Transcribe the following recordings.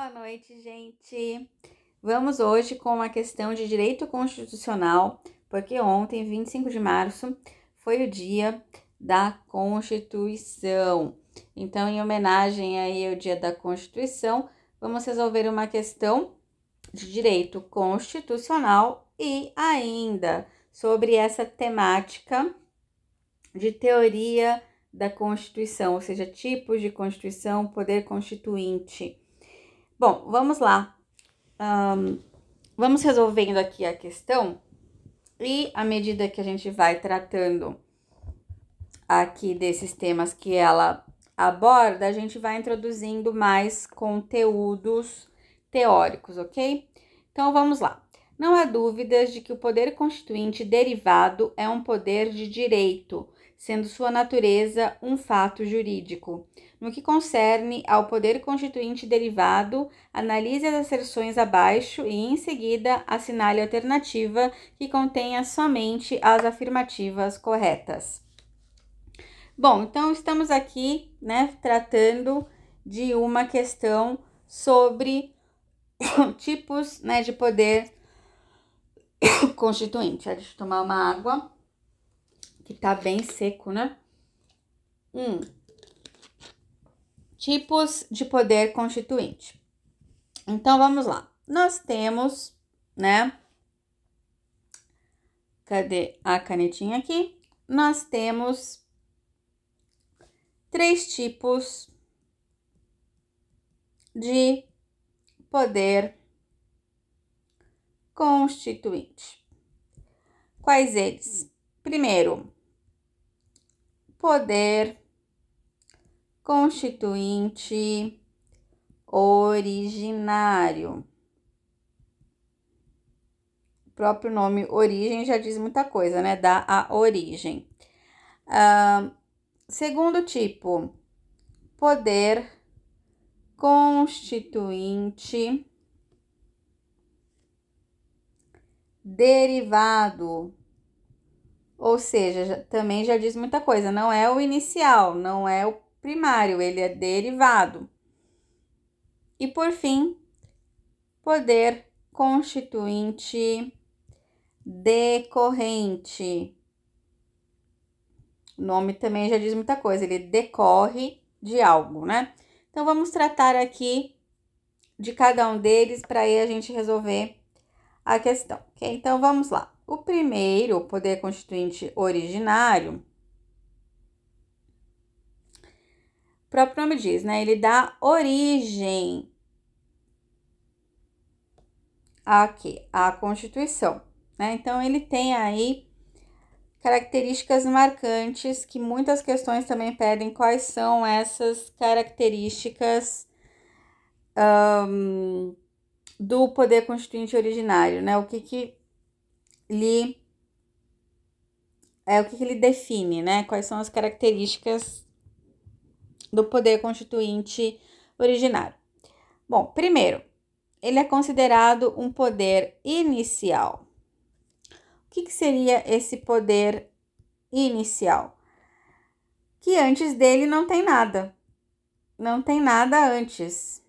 Boa noite, gente. Vamos hoje com uma questão de direito constitucional, porque ontem, 25 de março, foi o dia da Constituição. Então, em homenagem aí ao dia da Constituição, vamos resolver uma questão de direito constitucional e ainda sobre essa temática de teoria da Constituição, ou seja, tipos de Constituição, poder constituinte. Bom, vamos lá. Vamos resolvendo aqui a questão e à medida que a gente vai tratando aqui desses temas que ela aborda, a gente vai introduzindo mais conteúdos teóricos, ok? Então, vamos lá. Não há dúvidas de que o poder constituinte derivado é um poder de direito, sendo sua natureza um fato jurídico. No que concerne ao poder constituinte derivado, analise as asserções abaixo e, em seguida, assinale a alternativa que contenha somente as afirmativas corretas. Bom, então estamos aqui, tratando de uma questão sobre tipos, de poder constituinte. Deixa eu tomar uma água, que tá bem seco, né? Tipos de poder constituinte. Então, vamos lá. Nós temos, Cadê a canetinha aqui? Nós temos 3 tipos de poder constituinte. Quais eles? Primeiro, poder constituinte originário. O próprio nome origem já diz muita coisa, né? Dá a origem. Segundo tipo, poder constituinte derivado. Ou seja, também já diz muita coisa. Não é o inicial, não é o primário, ele é derivado. E por fim, poder constituinte decorrente. O nome também já diz muita coisa, ele decorre de algo, né? Então, vamos tratar aqui de cada um deles para aí a gente resolver a questão, ok? Então, vamos lá. O primeiro, o poder constituinte originário, o próprio nome diz, ele dá origem à Constituição, Então, ele tem aí características marcantes que muitas questões também pedem quais são essas características do poder constituinte originário, O que lhe define, Quais são as características do poder constituinte originário? Bom, primeiro, ele é considerado um poder inicial. O que seria esse poder inicial? Que antes dele não tem nada. Não tem nada antes.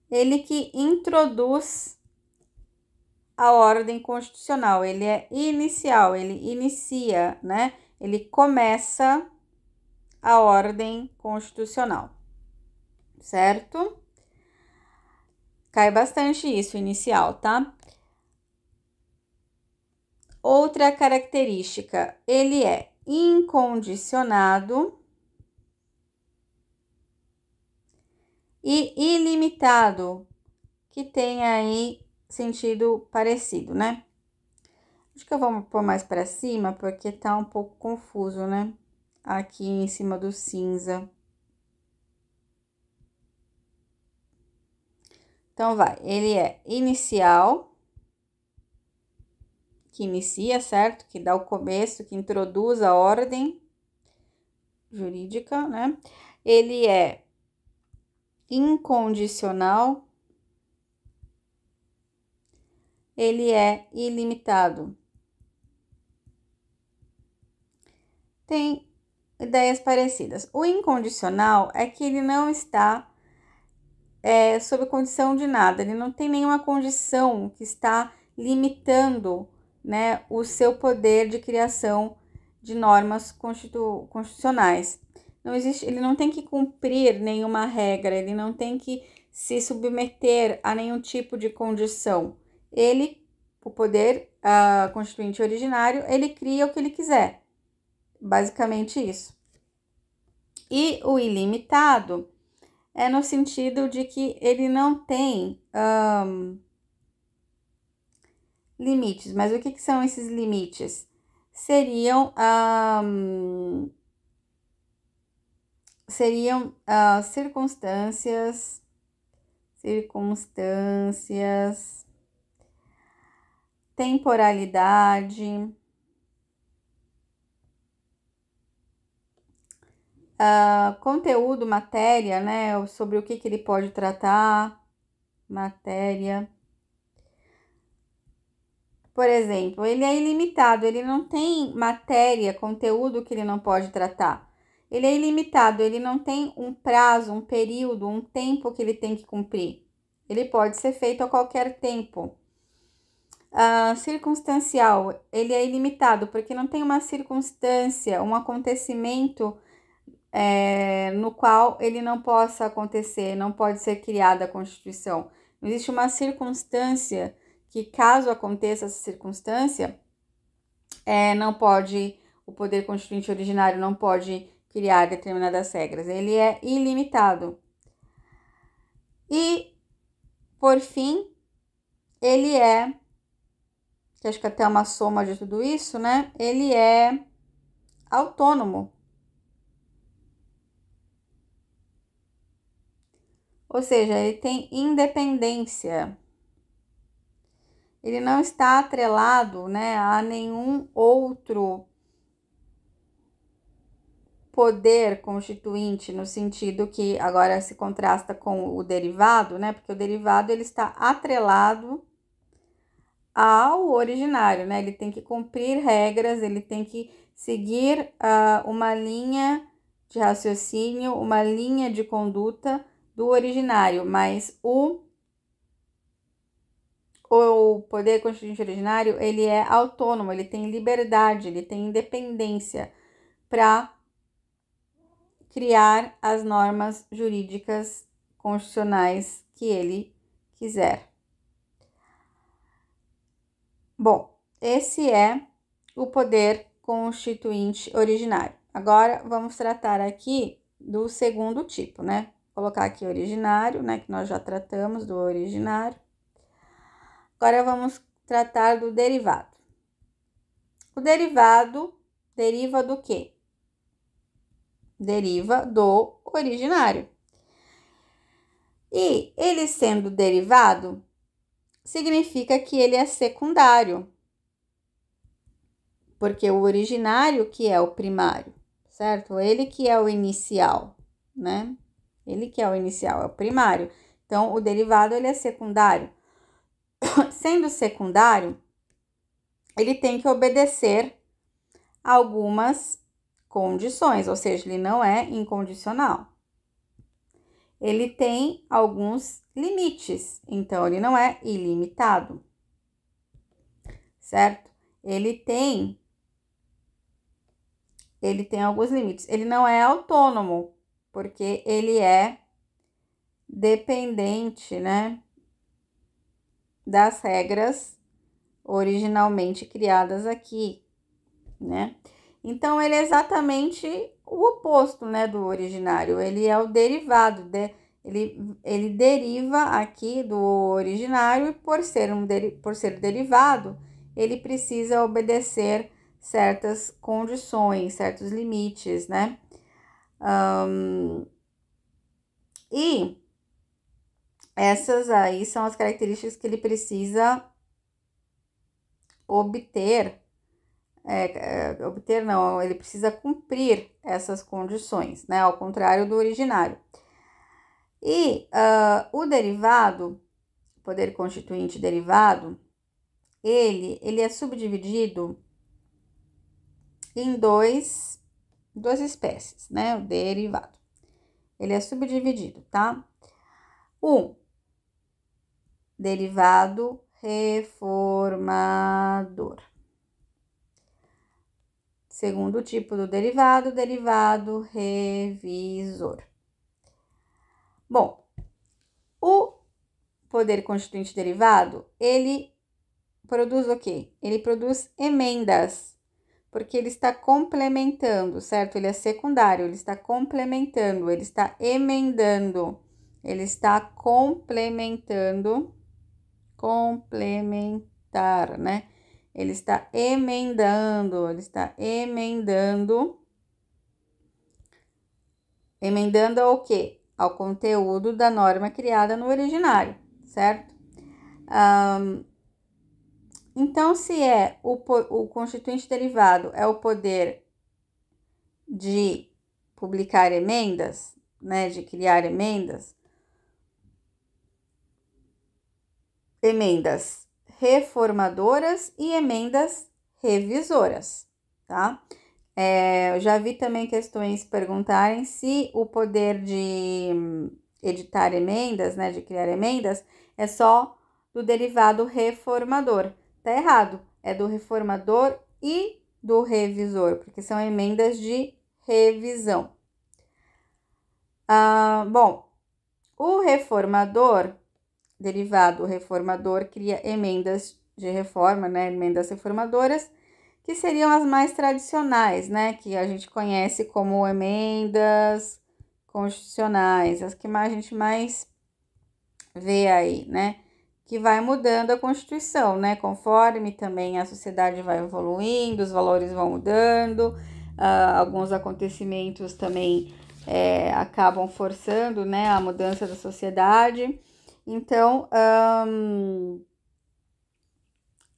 Ele que introduz a ordem constitucional. Ele é inicial, ele inicia, Ele começa a ordem constitucional, certo? Cai bastante isso, inicial, tá? Outra característica, ele é incondicionado e ilimitado, que tem aí sentido parecido, Acho que eu vou pôr mais para cima, porque tá um pouco confuso, Aqui em cima do cinza. Então, ele é inicial, que inicia, certo? Que dá o começo, que introduz a ordem jurídica, Ele é incondicional, ele é ilimitado. Tem ideias parecidas. O incondicional é que ele não está sob condição de nada, ele não tem nenhuma condição que está limitando, né, o seu poder de criação de normas constitucionais. Não existe, ele não tem que cumprir nenhuma regra, ele não tem que se submeter a nenhum tipo de condição. O poder constituinte originário, ele cria o que ele quiser. Basicamente isso. E o ilimitado é no sentido de que ele não tem limites. Mas o que são esses limites? Seriam circunstâncias, temporalidade, conteúdo, matéria, né? Sobre o que ele pode tratar, matéria. Por exemplo, ele é ilimitado, ele não tem matéria, conteúdo que ele não pode tratar. Ele é ilimitado, ele não tem um prazo, um período, um tempo que ele tem que cumprir. Ele pode ser feito a qualquer tempo. Circunstancial, ele é ilimitado, porque não tem uma circunstância, um acontecimento no qual ele não possa acontecer, não pode ser criada a Constituição. Não existe uma circunstância que, caso aconteça essa circunstância, não pode, o poder constituinte originário não pode criar determinadas regras. Ele é ilimitado. E, por fim, ele que acho que até é uma soma de tudo isso, né? Ele é autônomo. Ou seja, ele tem independência. Ele não está atrelado, né, a nenhum outro poder constituinte, no sentido que agora se contrasta com o derivado, né? Porque o derivado ele está atrelado ao originário, né? Ele tem que cumprir regras, ele tem que seguir uma linha de raciocínio, uma linha de conduta do originário, mas o poder constituinte originário, ele é autônomo, ele tem liberdade, ele tem independência para criar as normas jurídicas constitucionais que ele quiser. Bom, esse é o poder constituinte originário. Agora, vamos tratar aqui do segundo tipo, né? Vou colocar aqui originário, né? Que nós já tratamos do originário. Agora, vamos tratar do derivado. O derivado deriva do quê? Deriva do originário. E ele sendo derivado, significa que ele é secundário. Porque o originário que é o primário, certo? Ele que é o inicial, né? Ele que é o inicial, é o primário. Então, o derivado, ele é secundário. Sendo secundário, ele tem que obedecer algumas condições, ou seja, ele não é incondicional. Ele tem alguns limites, então ele não é ilimitado, certo? Ele tem alguns limites. Ele não é autônomo, porque ele é dependente, né, das regras originalmente criadas aqui, né? Então, ele é exatamente o oposto, né, do originário. Ele é o derivado, ele deriva aqui do originário e por ser derivado, ele precisa obedecer certas condições, certos limites, né? E essas aí são as características que ele precisa obter. Ele precisa cumprir essas condições, né? Ao contrário do originário. E o derivado, poder constituinte derivado, ele é subdividido em duas espécies, né? O derivado. Ele é subdividido, tá? derivado reformador. Segundo tipo do derivado, derivado revisor. Bom, o poder constituinte derivado, ele produz o quê? Ele produz emendas, porque ele está complementando, certo? Ele é secundário, ele está complementando, ele está emendando, ele está complementando, complementar, né? Ele está emendando, emendando ao quê? Ao conteúdo da norma criada no originário, certo? Então, se é o constituinte derivado é o poder de publicar emendas, né, de criar emendas reformadoras e emendas revisoras, tá? Eu já vi também questões perguntarem se o poder de editar emendas, né, de criar emendas, é só do derivado reformador. Tá errado, é do reformador e do revisor, porque são emendas de revisão. Bom, o reformador, derivado reformador, cria emendas de reforma, né, emendas reformadoras, que seriam as mais tradicionais, né, que a gente conhece como emendas constitucionais, as que a gente mais vê aí, né, que vai mudando a Constituição, né, conforme também a sociedade vai evoluindo, os valores vão mudando, alguns acontecimentos também acabam forçando, né, a mudança da sociedade. Então,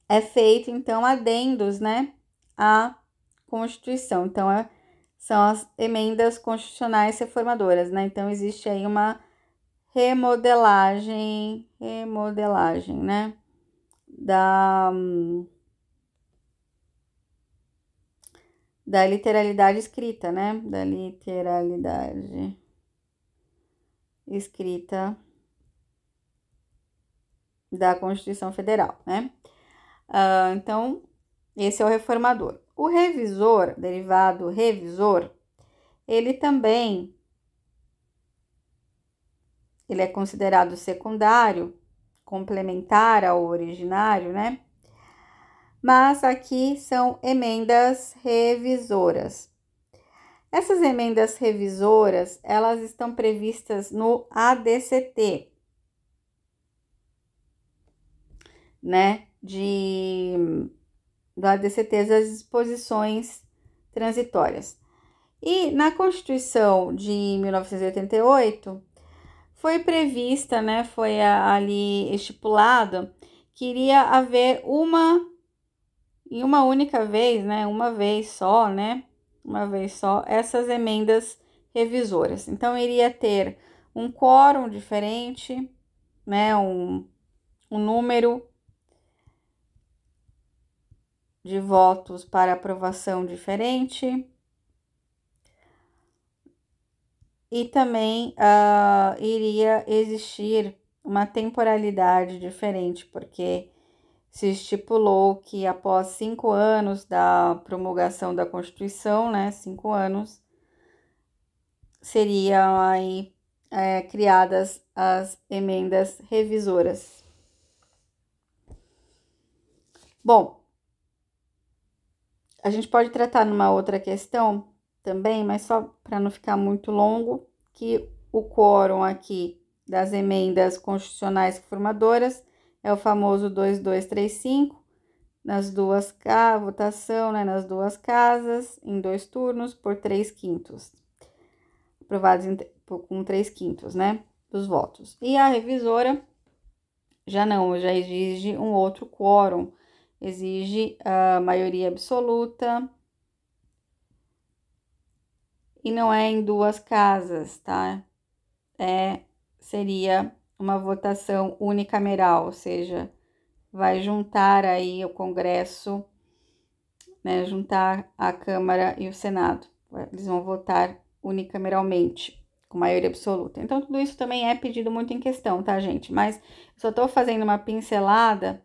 é feito, então, adendos, né, à Constituição. Então, são as emendas constitucionais reformadoras, né? Então, existe aí uma remodelagem, né, da literalidade escrita, né, da literalidade escrita da Constituição Federal, né? Então, esse é o reformador. O revisor, derivado revisor, ele também é considerado secundário, complementar ao originário, né? Mas aqui são emendas revisoras. Essas emendas revisoras, elas estão previstas no ADCT, né? Do ADCT, das disposições transitórias. E na Constituição de 1988, foi prevista, né? Foi ali estipulado que iria haver uma única vez, né? Uma vez só, essas emendas revisoras. Então, iria ter um quórum diferente, né? Um número de votos para aprovação diferente. E também iria existir uma temporalidade diferente, porque se estipulou que após 5 anos da promulgação da Constituição, né, 5 anos, seriam aí criadas as emendas revisoras. Bom, a gente pode tratar numa outra questão também, mas só para não ficar muito longo, que o quórum aqui das emendas constitucionais reformadoras é o famoso 2235, nas duas votação, né, nas duas casas, em 2 turnos, por 3/5, aprovados com 3/5, né, dos votos. E a revisora já exige um outro quórum, exige a maioria absoluta, e não é em 2 casas, tá? Seria uma votação unicameral, ou seja, vai juntar aí o Congresso, né, juntar a Câmara e o Senado. Eles vão votar unicameralmente, com maioria absoluta. Então, tudo isso também é pedido muito em questão, tá, gente? Mas eu só tô fazendo uma pincelada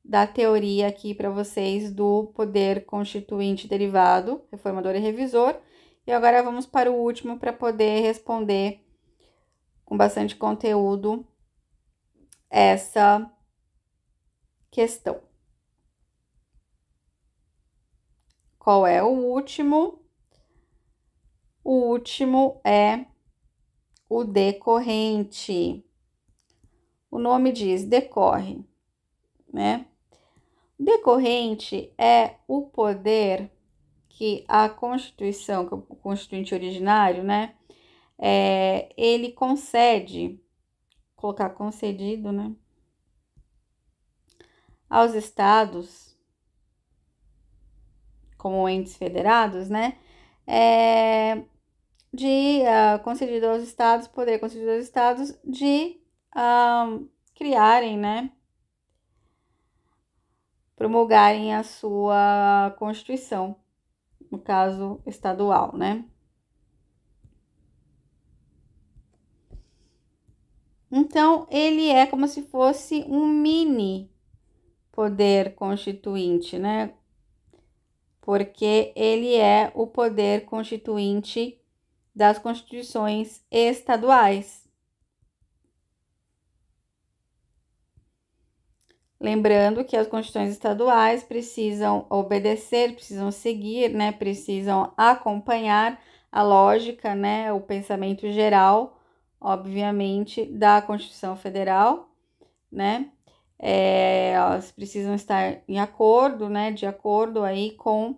da teoria aqui para vocês do poder constituinte derivado, reformador e revisor. E agora vamos para o último para poder responder com bastante conteúdo essa questão. Qual é o último? O último é o decorrente. O nome diz decorre, né? Decorrente é o poder que a Constituição, que é o Constituinte originário, né? Ele concede, colocar concedido, né? Aos estados, como entes federados, né? Concedido aos estados, poder concedido aos estados de criarem, né? Promulgarem a sua Constituição, no caso estadual, né? Então, ele é como se fosse um mini poder constituinte, né? Porque ele é o poder constituinte das constituições estaduais. Lembrando que as constituições estaduais precisam obedecer, precisam seguir, né? Precisam acompanhar a lógica, né? O pensamento geral, obviamente, da Constituição Federal, né? Elas precisam estar em acordo, né? De acordo aí com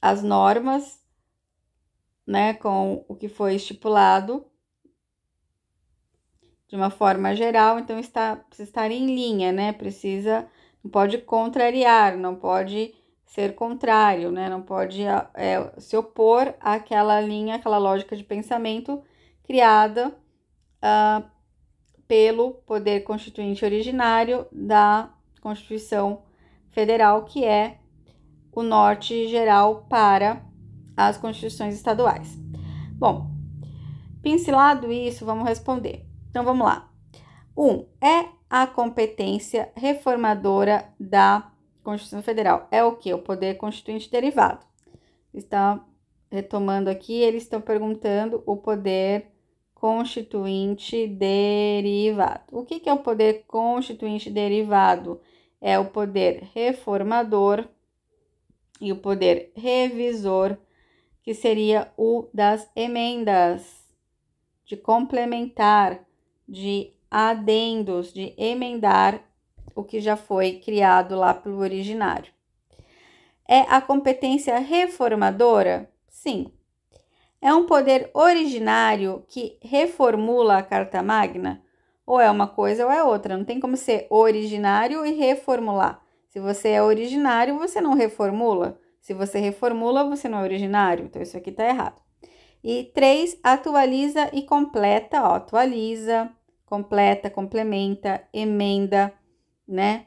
as normas, né? Com o que foi estipulado de uma forma geral, então precisa estar em linha, né? Não pode contrariar, não pode ser contrário, né? Não pode se opor àquela linha, àquela lógica de pensamento criada pelo poder constituinte originário da Constituição Federal, que é o norte geral para as constituições estaduais. Bom, pincelado isso, vamos responder. Então, vamos lá. 1. É a competência reformadora da Constituição Federal. É o quê? O poder constituinte derivado. Está retomando aqui, eles estão perguntando o poder constituinte derivado. O que é o poder constituinte derivado? É o poder reformador e o poder revisor, que seria o das emendas, de complementar, de adendos, de emendar o que já foi criado lá pelo originário. É a competência reformadora? Sim. É um poder originário que reformula a Carta Magna? Ou é uma coisa ou é outra. Não tem como ser originário e reformular. Se você é originário, você não reformula. Se você reformula, você não é originário. Então, isso aqui tá errado. E 3, atualiza e completa. Ó, atualiza, completa, complementa, emenda, né?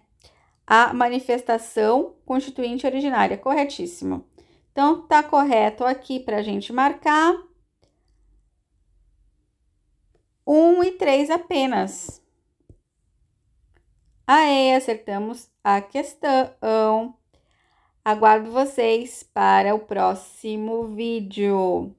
A manifestação constituinte originária. Corretíssimo. Então, tá correto aqui para a gente marcar 1 e 3 apenas. Aê, acertamos a questão. Aguardo vocês para o próximo vídeo.